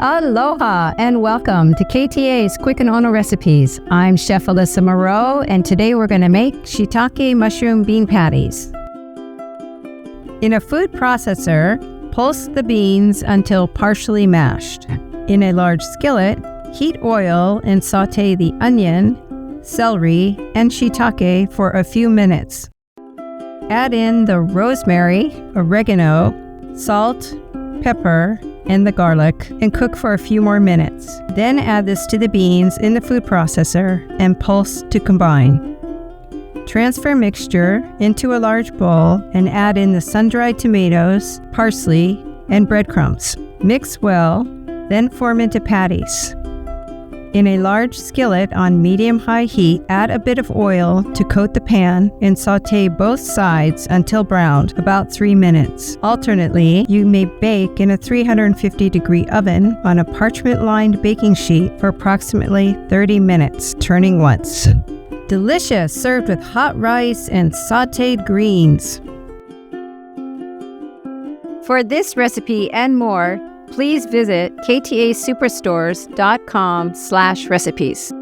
Aloha and welcome to KTA's Quick and Ono Recipes. I'm Chef Alyssa Moreau, and today we're going to make shiitake mushroom bean patties. In a food processor, pulse the beans until partially mashed. In a large skillet, heat oil and sauté the onion, celery, and shiitake for a few minutes. Add in the rosemary, oregano, salt, pepper, and the garlic, and cook for a few more minutes. Then add this to the beans in the food processor and pulse to combine. Transfer mixture into a large bowl and add in the sun-dried tomatoes, parsley, and breadcrumbs. Mix well, then form into patties. In a large skillet on medium-high heat, add a bit of oil to coat the pan and sauté both sides until browned, about 3 minutes. Alternately, you may bake in a 350-degree oven on a parchment-lined baking sheet for approximately 30 minutes, turning once. Delicious, served with hot rice and sautéed greens. For this recipe and more, please visit ktasuperstores.com/recipes.